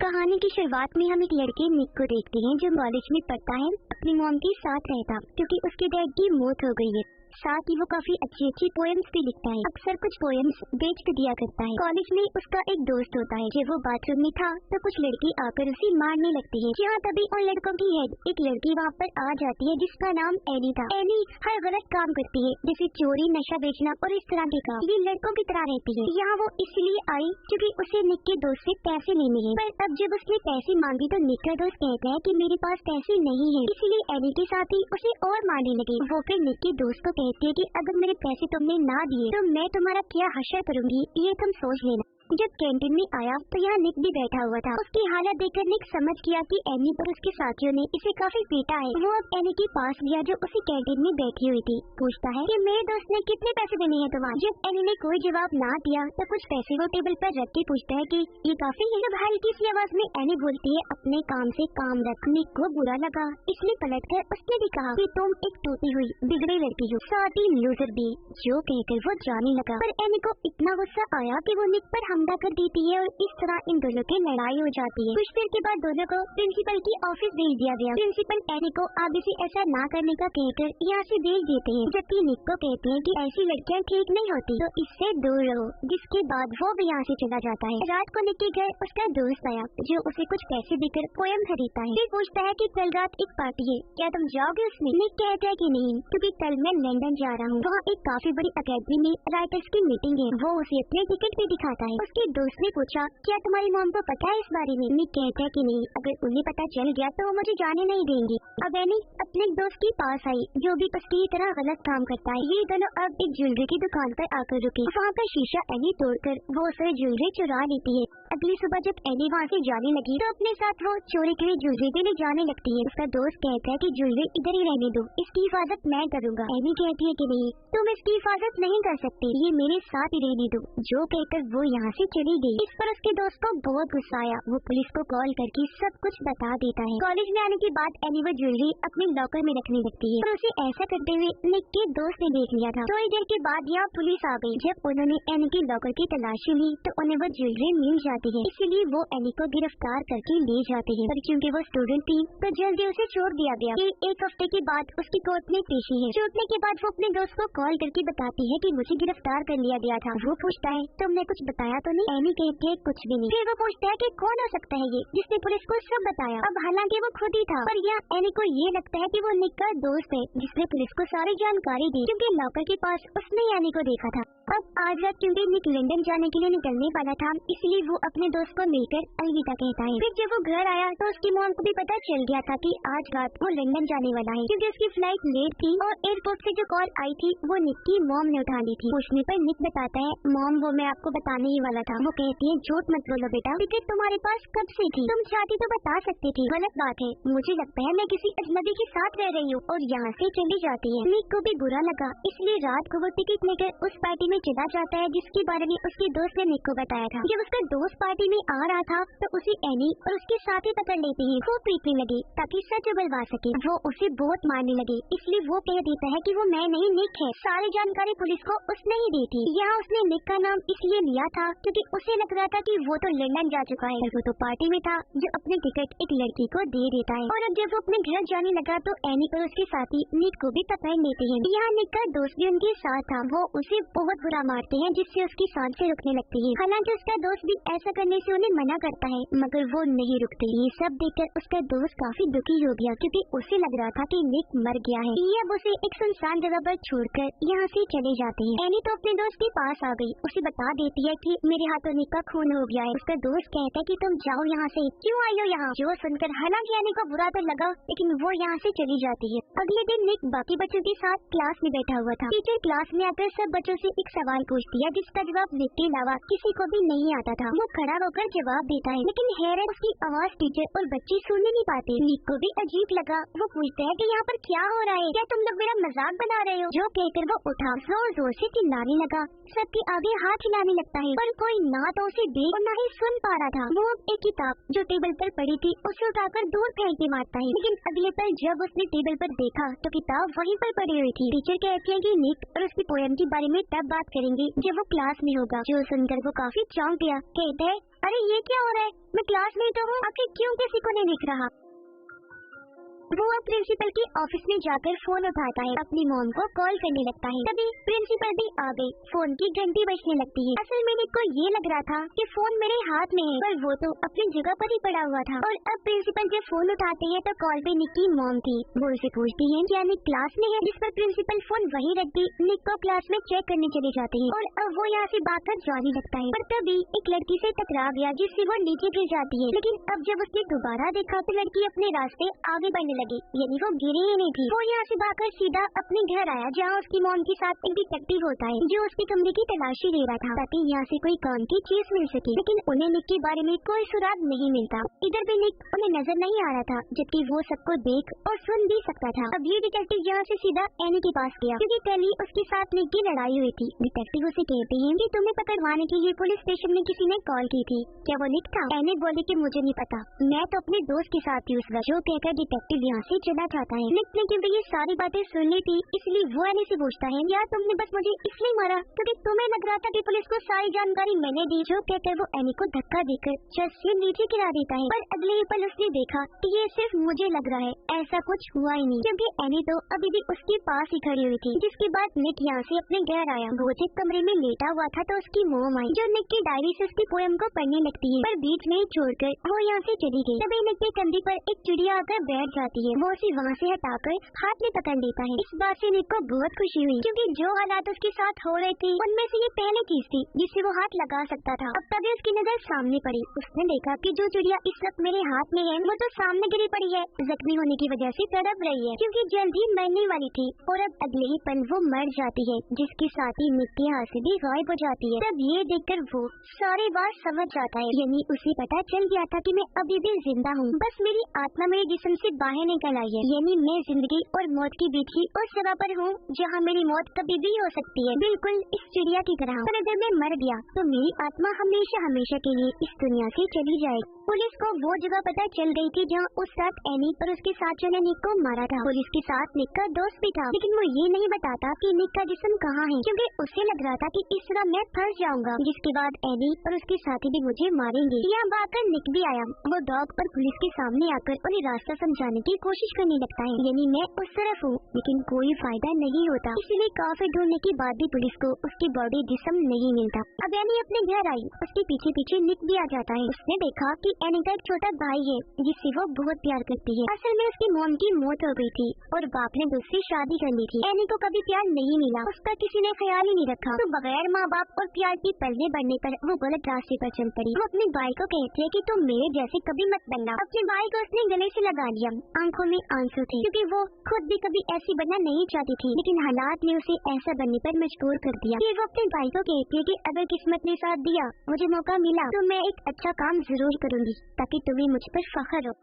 कहानी की शुरुआत में हम एक लड़के निक को देखते हैं जो कॉलेज में पढ़ता है, अपनी मॉम के साथ रहता क्योंकि उसके डैड की मौत हो गई है। साथ ही वो काफी अच्छी अच्छी पोएम्स भी लिखता है, अक्सर कुछ पोएम्स बेच भी दिया करता है। कॉलेज में उसका एक दोस्त होता है। जब वो बाथरूम में था तो कुछ लड़की आकर उसे मारने लगती है। यहाँ तभी उन लड़कों की हेड एक लड़की वहाँ पर आ जाती है जिसका नाम एनी था। एनी हर गलत काम करती है, जैसे चोरी, नशा बेचना और इस तरह के काम। ये लड़कों की तरह रहती है। यहाँ वो इसलिए आई क्योंकि उसे निक के दोस्त से पैसे नहीं मिले। पर अब जब उसने पैसे मांगी तो निक का दोस्त कहता है कि मेरे पास पैसे नहीं है, इसलिए एनी के साथ ही उसे और मारने लगे। वो फिर निक के दोस्त को कहती है कि अगर मेरे पैसे तुमने ना दिए तो मैं तुम्हारा क्या हश्र करूंगी, ये तुम सोच लेना। जब कैंटीन में आया तो यहाँ निक भी बैठा हुआ था। उसकी हालत देखकर निक समझ गया कि एनी और उसके साथियों ने इसे काफी पीटा है। वो अब एनी के पास गया जो उसी कैंटीन में बैठी हुई थी। पूछता है कि मेरे दोस्त ने कितने पैसे देने हैं तुम्हारे। जब एनी ने कोई जवाब ना दिया तो कुछ पैसे वो टेबल पर रख के पूछता है कि ये काफी है। जब हल्की सी आवाज में एनी बोलती है अपने काम से काम रख। निक को बुरा लगा, इसलिए पलट कर उसने भी कहा कि तुम एक टूटी हुई बिगड़ी लड़की हो, साथ ही लूजर भी। जो कहकर वो जाने लगा, पर एनी को इतना गुस्सा आया कि वो निक पर हमला कर देती है और इस तरह इन दोनों की लड़ाई हो जाती है। कुछ देर के बाद दोनों को प्रिंसिपल की ऑफिस भेज दिया गया। प्रिंसिपल एनी को आगे से ऐसा ना करने का कहकर यहाँ से भेज देते हैं, जबकि निक को कहते हैं कि ऐसी लड़कियाँ ठीक नहीं होती तो इससे दूर रहो। जिसके बाद वो भी यहाँ से चला जाता है। रात को निक के घर उसका दोस्त आया जो उसे कुछ पैसे देकर पोएम खरीदता है। फिर पूछता है कि कल रात एक पार्टी है, क्या तुम जाओगे उसमें। निक कहता है कि नहीं, क्योंकि कल मैं लंदन जा रहा हूँ। वहाँ एक काफी बड़ी अकेडमी में राइटर्स की मीटिंग है। वो उसे अपने टिकट भी दिखाता है। उसके दोस्त ने पूछा क्या तुम्हारी मॉम को पता है इस बारे में। निक कहता है कि नहीं, अगर उन्हें पता चल गया तो वो मुझे जाने नहीं देंगी। अब एनी अपने दोस्त के पास आई जो भी उसकी तरह गलत काम करता है। ये दोनों अब एक ज्वेलरी की दुकान पर आकर रुके। वहाँ का शीशा एनी तोड़कर वो उससे ज्वेलरी चुरा लेती है। अगली सुबह जब एनी वहाँ से जाने लगी तो अपने साथ वो चोरी के लिए ज्वेलरी भी ले जाने लगती है। उसका दोस्त कहता है कि ज्वेलरी इधर ही रहने दो, इसकी हिफाजत मैं करूँगा। एनी कहती है कि नहीं, तुम इसकी हिफाजत नहीं कर सकती, ये मेरे साथ ही रहने दो। जो कहकर वो यहाँ से चली गई। इस पर उसके दोस्त को बहुत गुस्सा आया। वो पुलिस को कॉल करके सब कुछ बता देता है। कॉलेज में आने के बाद एनी वो ज्वेलरी अपने लॉकर में रखने लगती है, पर उसे ऐसा करते हुए निक के दोस्त ने देख लिया था। थोड़ी देर के बाद यहाँ पुलिस आ गई। जब उन्होंने एनी के लॉकर की तलाशी ली तो उन्हें वो ज्वेलरी मिल जाती है, इसलिए वो एनी को गिरफ्तार करके ले जाते हैं। पर क्योंकि वो स्टूडेंट थी तो जल्दी उसे छोड़ दिया गया। एक हफ्ते के बाद उसकी कोर्ट में पेशी है। छूटने के बाद वो अपने दोस्त को कॉल करके बताती है कि मुझे गिरफ्तार कर लिया गया था। वो पूछता है तुमने कुछ बताया तो नहीं। एनी कहती है कुछ भी नहीं। फिर वो पूछता है कि कौन हो सकता है ये जिसने पुलिस को सब बताया। अब हालांकि वो खुद ही था, पर यहाँ एनी को ये लगता है कि वो निक का दोस्त है जिसने पुलिस को सारी जानकारी दी, क्योंकि लॉकर के पास उसने एनी को देखा था। अब आज रात क्योंकि निक लंदन जाने के लिए निकलने वाला था, इसलिए वो अपने दोस्त को मिलकर अलविदा कहता है। फिर जब वो घर आया तो उसकी मॉम को भी पता चल गया था कि आज रात वो लंदन जाने वाला है, क्योंकि उसकी फ्लाइट लेट थी और एयरपोर्ट से जो कॉल आई थी वो निक की मॉम ने उठा ली थी। पूछने पर निक बताता है मॉम वो मैं आपको बताने ही वाला था। वो कहती है झूठ मत बोलो बेटा, टिकट तुम्हारे पास कब से थी, तुम चाहती तो बता सकती थी। गलत बात है, मुझे लगता है मैं किसी अजनबी के साथ रह रही हूँ, और यहाँ से चली जाती है। निक को भी बुरा लगा, इसलिए रात को वो टिकट लेकर उस पार्टी में चला जाता है जिसके बारे में उसके दोस्त ने निक को बताया था। जब उसका दोस्त पार्टी में आ रहा था तो उसे एनी और उसके साथी पकड़ लेते हैं। वो पीटने लगे ताकि सच उगलवा सके। वो उसे बहुत मारने लगे, इसलिए वो कह देता है कि वो मैं नहीं, निक है। सारी जानकारी पुलिस को उसने ही दी थी। यहाँ उसने निक का नाम इसलिए लिया था क्योंकि उसे लग रहा था कि वो तो लंदन जा चुका है, वो तो पार्टी में था जो अपने टिकट एक लड़की को दे देता है। और अब जब वो अपने घर जाने लगा तो एनी और उसके साथी निक को भी पकड़ लेते हैं। यहाँ निक का दोस्त भी उनके साथ था। वो उसे बहुत बुरा मारते हैं जिससे उसकी सांसें रुकने लगती है। हालांकि उसका दोस्त भी ऐसा करने से उन्हें मना करता है, मगर वो नहीं रुकते। ये सब देखकर उसका दोस्त काफी दुखी हो गया क्योंकि उसे लग रहा था कि निक मर गया है। ये अब उसे एक सुनसान जगह पर छोड़कर यहाँ से चले जाते हैं। एनी तो अपने दोस्त के पास आ गई, उसे बता देती है कि मेरे हाथों निक का खून हो गया है। उसका दोस्त कहता है कि तुम जाओ यहाँ से, क्यों आई हो यहाँ। जो सुनकर हालांकि एनी को बुरा तो लगा, लेकिन वो यहाँ से चली जाती है। अगले दिन निक बाकी बच्चों के साथ क्लास में बैठा हुआ था। टीचर क्लास में आकर सब बच्चों से एक सवाल पूछती है जिसका जवाब निक के अलावा किसी को भी नहीं आता था। वो खड़ा होकर जवाब देता है, लेकिन हैरत उसकी आवाज टीचर और बच्चे सुन नहीं पाते। निक को भी अजीब लगा। वो पूछता है कि यहाँ पर क्या हो रहा है, क्या तुम लोग मेरा मजाक बना रहे हो। जो कहकर वो उठा, जोर जोर से चिल्लाने लगा। सबके आगे हाथ हिलाने लगता है, पर कोई ना तो उसे देख और ना ही सुन पा रहा था। वो एक किताब जो टेबल पर पड़ी थी उसे उठाकर दूर फेंक के मारता है, लेकिन अगले पल जब उसने टेबल पर देखा तो किताब वहीं पर पड़ी हुई थी। टीचर कहती है कि निक और उसकी पोएम के बारे में तब बात करेंगे जब वो क्लास में होगा। जो सुनकर वो काफी चौंक गया। कहते है अरे ये क्या हो रहा है, मैं क्लास में तो हूँ, आखिर क्यों किसी को नहीं दिख रहा। वो अब प्रिंसिपल के ऑफिस में जाकर फोन उठाता है, अपनी मॉम को कॉल करने लगता है। तभी प्रिंसिपल भी आ गई, फोन की घंटी बजने लगती है। असल में निक को ये लग रहा था कि फोन मेरे हाथ में है, पर वो तो अपनी जगह पर ही पड़ा हुआ था। और अब प्रिंसिपल जब फोन उठाते हैं तो कॉल पे निक की मॉम थी। वो उसे पूछती है क्या निक क्लास में है, जिस पर प्रिंसिपल फोन वहीं रख दी निक को क्लास में चेक करने चले जाते हैं। और अब वो यहाँ से बातचीत जारी रखता है, पर तभी एक लड़की से टकरा गया जिससे वो नीचे गिर जाती है। लेकिन अब जब उसने दोबारा देखा तो लड़की अपने रास्ते आगे बढ़ने लगी, यानी वो गिरी ही नहीं थी। वो यहाँ से भागकर सीधा अपने घर आया, जहाँ उसकी मॉम के साथ एक डिटेक्टिव होता है जो उसके कमरे की तलाशी ले रहा था ताकि यहाँ से कोई काम की चीज मिल सके। लेकिन उन्हें निक के बारे में कोई सुराग नहीं मिलता। इधर भी निक उन्हें नजर नहीं आ रहा था, जबकि वो सबको देख और सुन भी सकता था। अब ये डिटेक्टिव यहाँ से सीधा एनी के पास गया, क्योंकि कल ही उसके साथ निक की लड़ाई हुई थी। डिटेक्टिव उसे कहते हैं कि तुम्हें पकड़वाने के लिए पुलिस स्टेशन में किसी ने कॉल की थी, क्या वो निक था? एनी बोली कि मुझे नहीं पता, मैं तो अपने दोस्त के साथ थी उस वक्त। जो कहकर डिटेक्टिव यहाँ से चला जाता है। निक ने क्योंकि ये सारी बातें सुन ली थी, इसलिए वो एनी से पूछता है यार तुमने बस मुझे इसलिए मारा क्योंकि तुम्हें लग रहा था कि पुलिस को सारी जानकारी मैंने दी। जो कहकर वो एनी को धक्का देकर चेस्ट से नीचे गिरा देता है। पर अगले ही पल उसने देखा कि ये सिर्फ मुझे लग रहा है, ऐसा कुछ हुआ ही नहीं, क्योंकि एनी तो अभी भी उसके पास ही खड़ी हुई थी। जिसके बाद निक यहाँ से अपने घर आया। वो एक कमरे में लेटा हुआ था तो उसकी मॉम आई, जो निक की डायरी से उसकी पोएम को पढ़ने लगती है, पर बीच में ही छोड़कर वो यहाँ से चली गई। तभी निक के कंधे पर एक चिड़िया आकर बैठ जाती है। वो उसे वहाँ से हटाकर हाथ में पकड़ लेता है। इस बात से निक को बहुत खुशी हुई, क्योंकि जो हालात उसके साथ हो रहे थे उनमें से ये पहले चीज थी जिससे वो हाथ लगा सकता था। अब तभी उसकी नजर सामने पड़ी। उसने देखा कि जो चिड़िया इस वक्त मेरे हाथ में है वो तो सामने गिरी पड़ी है, जख्मी होने की वजह से तड़प रही है, क्योंकि जल्द ही मरने वाली थी। और अब अगले ही पल वो मर जाती है, जिसके साथ ही निक के हाथ से भी गायब हो जाती है। तब ये देखकर वो सारी बात समझ जाता है, यानी उसे पता चल गया था कि मैं अभी भी जिंदा हूँ, बस मेरी आत्मा मेरे जिस्म से बाहर निकल आई है। यानी मैं जिंदगी और मौत के बीच ही उस जगह पर हूँ जहाँ मेरी मौत कभी भी हो सकती है, बिल्कुल इस चिड़िया की तरह। पर अगर मैं मर गया तो मेरी आत्मा हमेशा हमेशा के लिए इस दुनिया से चली जाएगी। पुलिस को वो जगह पता चल गई थी जहाँ उस रात एनी और उसके साथ जो निक को मारा था। पुलिस के साथ निक का दोस्त भी था, लेकिन वो ये नहीं बताता कि निक का जिस्म कहाँ है, क्योंकि उसे लग रहा था कि इस तरह मैं फंस जाऊंगा, जिसके बाद एनी और उसके साथी भी मुझे मारेंगे। यहाँ बाकर निक भी आया। वो डॉग और पुलिस के सामने आकर उन्हें रास्ता समझाने की कोशिश करने लगता है, यानी मैं उस तरफ हूँ, लेकिन कोई फायदा नहीं होता। इसलिए काफी ढूंढने के बाद भी पुलिस को उसकी बॉडी जिस्म नहीं मिलता। अब एनी अपने घर आई, उसके पीछे पीछे निक भी आ जाता है। उसने देखा कि एनी का एक छोटा भाई है जिससे वो बहुत प्यार करती है। असल में उसकी मॉम की मौत हो गई थी और बाप ने दूसरी शादी कर ली थी। एनी को कभी प्यार नहीं मिला, उसका किसी ने ख्याल ही नहीं रखा, तो बगैर माँ बाप और प्यार के पल्ले बढ़ने पर वो गलत रास्ते पर चल पड़ी। वो अपने भाई को कहती है कि तुम मेरे जैसे कभी मत बनना। अपने भाई को उसने गले से लगा लिया। आंखों में आंसू थे, क्योंकि वो खुद भी कभी ऐसी बनना नहीं चाहती थी, लेकिन हालात ने उसे ऐसा बनने पर मजबूर कर दिया। फिर वो अपने भाई को कहती है कि अगर किस्मत ने साथ दिया, मुझे मौका मिला, तो मैं एक अच्छा काम जरूर करूँगी ताकि तुम्हें मुझ पर फख्र हो।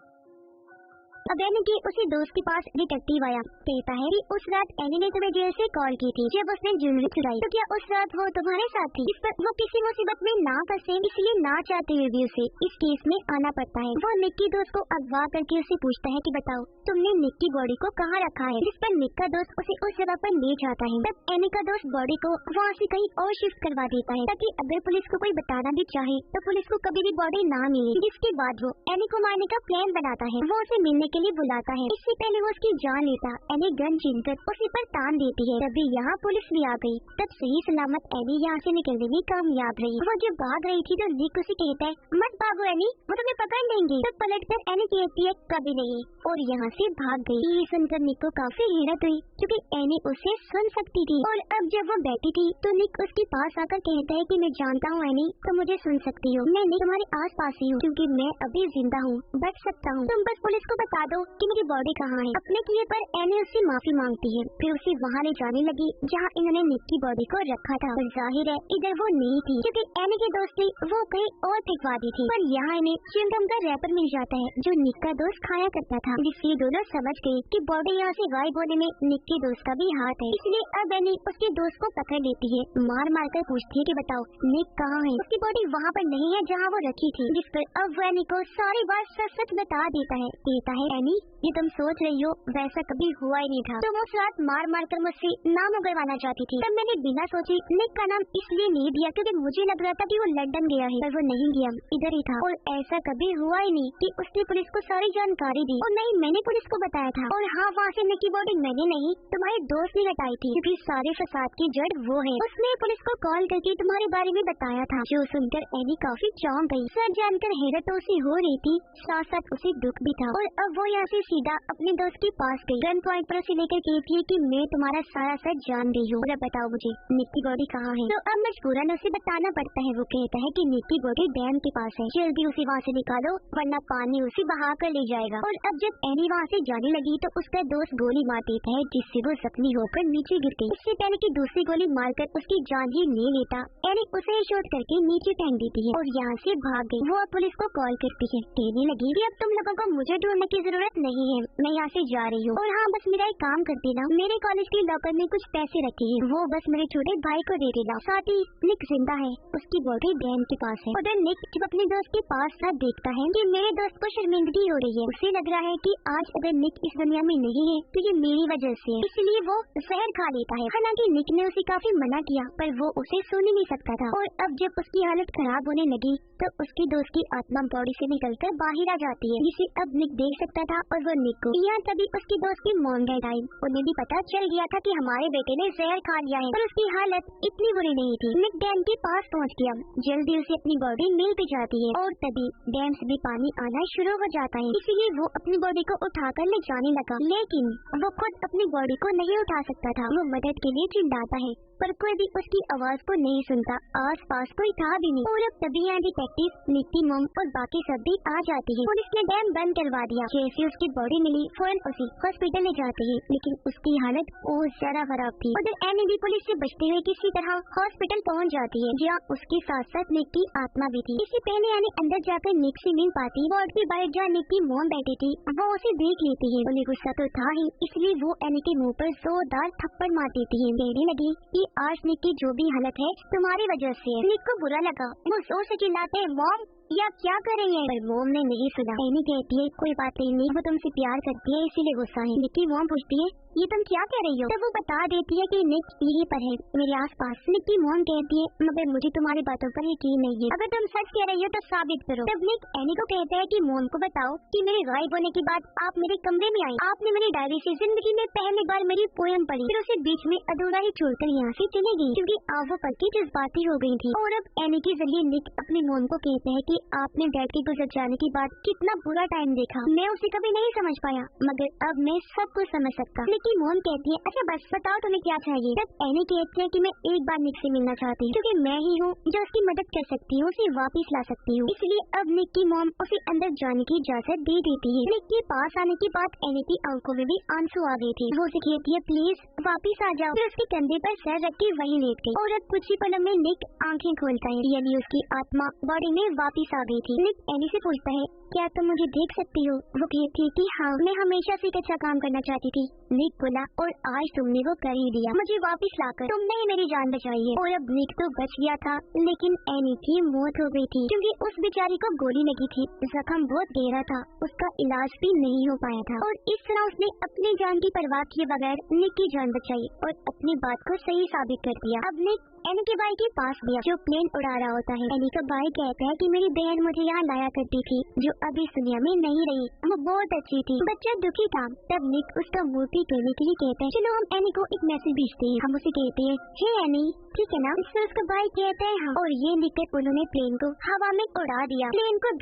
अब एनी के उसी दोस्त के पास डिटेक्टिव आया, कहता है कि उस रात एनी ने तुम्हें जेल से कॉल की थी जब उसने ज्वेलरी चुराई, तो क्या उस रात वो तुम्हारे साथ थी? इस पर वो किसी मुसीबत में ना फंसे, इसलिए ना चाहते हुए भी उसे इस केस में आना पड़ता है। वो निक के दोस्त को अगवा करके उसे पूछता है कि बताओ तुमने निक की बॉडी को कहाँ रखा है, जिस पर निक का दोस्त उसे उस जगह पर ले जाता है। तब एनी का दोस्त बॉडी को वहाँ से कहीं और शिफ्ट करवा देता है, ताकि अगर पुलिस को कोई बताना भी चाहे तो पुलिस को कभी भी बॉडी ना मिले। जिसके बाद वो एनी को मारने का प्लान बनाता है। वो उसे मिलने के लिए बुलाता है। इससे पहले वो उसकी जान लेता, एनी गन छीनकर उसी पर तान देती है। तभी यहाँ पुलिस भी आ गई। तब सही सलामत एनी यहाँ से निकलने में कामयाब रही। वो जब भाग रही थी तो निक उसे कहता है मत भागो एनी, वो तुम्हें पकड़ लेंगे। तब पलटकर एनी कहती है कभी नहीं, और यहाँ से भाग गई। ये सुनकर निक को काफी हैरत हुई, क्योंकि एनी उसे सुन सकती थी। और अब जब वो बैठी थी तो निक उसके पास आकर कहता है कि मैं जानता हूँ एनी, तुम मुझे सुन सकती हो, मैं तुम्हारे आस पास ही हूँ, क्योंकि मैं अभी जिंदा हूँ, बच सकता हूँ। तुम बस पुलिस को बता दो कि मेरी बॉडी कहाँ है। अपने किए पर एनी उससे माफी मांगती है। फिर उसे वहाँ ले जाने लगी जहाँ इन्होंने निक की बॉडी को रखा था। पर जाहिर है इधर वो नहीं थी, क्योंकि एनी के दोस्त ने वो कहीं और फेंकवा दी थी। पर यहाँ इन्हें च्युइंगम का रैपर मिल जाता है जो निक का दोस्त खाया करता था, जिससे दोनों समझ गए कि बॉडी यहाँ से गायब होने में निक के दोस्त का भी हाथ है। इसलिए अब एनी उसके दोस्त को पकड़ लेती है, मार मार कर पूछती है कि बताओ निक कहाँ है। उसकी बॉडी वहाँ पर नहीं है जहाँ वो रखी थी, जिस पर अब वो एनी को सारी बात सच सच बता देता है। कहता है एनी, ये तुम सोच रही हो वैसा कभी हुआ ही नहीं था। तुम उस रात मार मार कर मुझसे नाम उगलवाना चाहती थी। तब मैंने बिना सोचे निक का नाम इसलिए नहीं दिया क्योंकि मुझे लग रहा था कि वो लंदन गया है, पर वो नहीं गया, इधर ही था। और ऐसा कभी हुआ ही नहीं कि उसने पुलिस को सारी जानकारी दी। और नहीं, मैंने पुलिस को बताया था। और हाँ, वहाँ से निक की बॉडी मैंने नहीं, तुम्हारे दोस्त ने हटाई थी, क्योंकि सारे फसाद की जड़ वो है। उसने पुलिस को कॉल करके तुम्हारे बारे में बताया था, जो सुनकर एनी काफी चौंक गई। सच जानकर हैरत तो उसे हो रही थी, साथ साथ उसे दुख भी था। और अब वो यहाँ से सीधा अपने दोस्त के पास गई। गन पॉइंट पर उसे लेकर कहती है कि मैं तुम्हारा सारा सच जान रही हूँ, अब बताओ मुझे निक की बॉडी कहाँ है। तो अब मजबूरन उसे बताना पड़ता है। वो कहता है कि निक की बॉडी डैम के पास है, जल्दी उसे वहाँ से निकालो वरना पानी उसे बहा कर ले जाएगा। और अब जब एनी वहाँ से जाने लगी तो उसका दोस्त गोली मार देता है, जिससे वो जख्मी होकर नीचे गिर गई। इससे पहले कि दूसरी गोली मारकर उसकी जान ही ले लेता, एनी उसे शॉट करके नीचे फेंक देती है और यहाँ से भाग गई। वो पुलिस को कॉल करती है, कहने लगी कि अब तुम लोगों को मुझे ढूंढने की जरूरत नहीं है, मैं यहाँ से जा रही हूँ। और हाँ, बस मेरा एक काम कर देना, मेरे कॉलेज के लॉकर में कुछ पैसे रखे हैं, वो बस मेरे छोटे भाई को दे देना। साथ ही निक जिंदा है, उसकी बॉडी डैम के पास है। उधर निक जब अपने दोस्त के पास था देखता है कि मेरे दोस्त को शर्मिंदगी हो रही है। उसे लग रहा है कि आज अगर निक इस दुनिया में नहीं है तो ये मेरी वजह से है, इसलिए वो जहर खा लेता है। हालांकि निक ने उसे काफी मना किया, पर वो उसे सुन ही नहीं सकता था। और अब जब उसकी हालत खराब होने लगी तो उसके दोस्त की आत्मा बॉडी से निकलकर बाहर आ जाती है, जिसे अब निक देख सकता था। और वो निक को यहाँ तभी उसके दोस्त की मॉम डेड आई। उन्हें भी पता चल गया था कि हमारे बेटे ने जहर खा लिया है, पर उसकी हालत इतनी बुरी नहीं थी। निक डैम के पास पहुँच गया, जल्दी उसे अपनी बॉडी मिल भी जाती है और तभी डैम से भी पानी आना शुरू हो जाता है। इसीलिए वो अपनी बॉडी को उठाकर ले जाने लगा, लेकिन वो खुद अपनी बॉडी को नहीं उठा सकता था। वो मदद के लिए चिल्लाता है, पर कोई भी उसकी आवाज को नहीं सुनता, आस पास कोई था भी नहीं। और अब तभी यहाँ डिटेक्टिव, निक की मॉम और बाकी सब भी आ जाती है। पुलिस ने डैम बंद करवा दिया। जैसे उसकी बॉडी मिली फौरन उसे हॉस्पिटल ले जाती है, लेकिन उसकी हालत बहुत ज्यादा खराब थी। उधर एनी भी पुलिस से बचते हुए किसी तरह हॉस्पिटल पहुँच जाती है, जहाँ उसके साथ साथ निक की आत्मा भी थी। इससे पहले एनी अंदर जाकर निक से मिल पाती, वार्ड के बाहर जहाँ निक की मॉम बैठी थी वो उसे देख लेती है। उन्हें गुस्सा तो था ही, इसलिए वो एनी के मुँह पर जोरदार थप्पड़ मार देती है। कहने लगी कि आज निक की जो भी हालत है तुम्हारी वजह से है। निक को बुरा लगा, वो जोर से चिल्लाते हैं, मॉम या क्या कर रही है? पर मॉम ने नहीं सुना। एनी कहती है कोई बात नहीं, वो तुमसे प्यार करती है इसीलिए गुस्सा है। निक की मॉम पूछती है ये तुम क्या कह रही हो? तब वो बता देती है कि निक यहीं पर है मेरे आसपास। निक की मॉम कहती है मगर मुझे तुम्हारी बातों पर यकीन नहीं है, अगर तुम सच कह रही हो तो साबित करो। तब निक एनी को कहता है कि मॉम को बताओ कि मेरे गायब होने के बाद आप मेरे कमरे में आई, आपने मेरी डायरी से जिंदगी में पहली बार मेरी पोयम पढ़ी, फिर उसे बीच में अधूरा ही छोड़कर यहाँ से चली गई क्योंकि आप वो पढ़ के जज्बाती हो गई थी। और अब एनी के जरिए निक अपनी मॉम को कहता है कि आपने डैड के गुजर जाने के बाद कितना बुरा टाइम देखा, मैं उसे कभी नहीं समझ पाया, मगर अब मैं सब कुछ समझ सकता। निक की मॉम कहती है अच्छा बस बताओ तुम्हें क्या चाहिए? तब एनी कहती है कि मैं एक बार निक से मिलना चाहती हूँ, क्योंकि मैं ही हूँ जो उसकी मदद कर सकती हूँ, उसे वापस ला सकती हूँ। इसलिए अब निक की मॉम उसे अंदर जाने की इजाजत दे देती है। निक के पास आने के बाद एनी की आंखों में भी आंसू आ गए थे। वो उसे कहती है प्लीज वापस आ जाओ, फिर उसके कंधे पर सर रख के वहीं लेट गई। और अब कुछ ही पलों में निक आंखें खोलता है, यानी उसकी आत्मा बॉडी में वापस आ गई थी। निक एनी से पूछता है क्या तुम मुझे देख सकती हो? वो कहती है कि हाँ, मैं हमेशा से एक अच्छा काम करना चाहती थी। निक बोला और आज तुमने वो कर ही दिया, मुझे वापस लाकर तुमने ही मेरी जान बचाई है। और अब निक तो बच गया था, लेकिन एनी की मौत हो गई थी क्योंकि उस बेचारी को गोली लगी थी, जख्म बहुत गहरा था, उसका इलाज भी नहीं हो पाया था। और इस तरह उसने अपनी जान की परवाह किए बगैर निक की जान बचाई और अपनी बात को सही साबित कर दिया। अब निक एनी के भाई के पास गया जो प्लेन उड़ा रहा होता है। एनी का भाई कहता है कि मेरी बहन मुझे यहाँ लाया करती थी, जो अभी इस दुनिया में नहीं रही, वो बहुत अच्छी थी। बच्चा दुखी था। तब निक उसका मूर्ति तोड़ने के लिए कहता है चलो हम एनी को एक मैसेज भेजते हैं। हम उसे कहते हैं हे एनी, ठीक है ना? इससे उसका भाई कहता है हाँ, और ये लिखकर उन्होंने प्लेन को हवा में उड़ा दिया। प्लेन को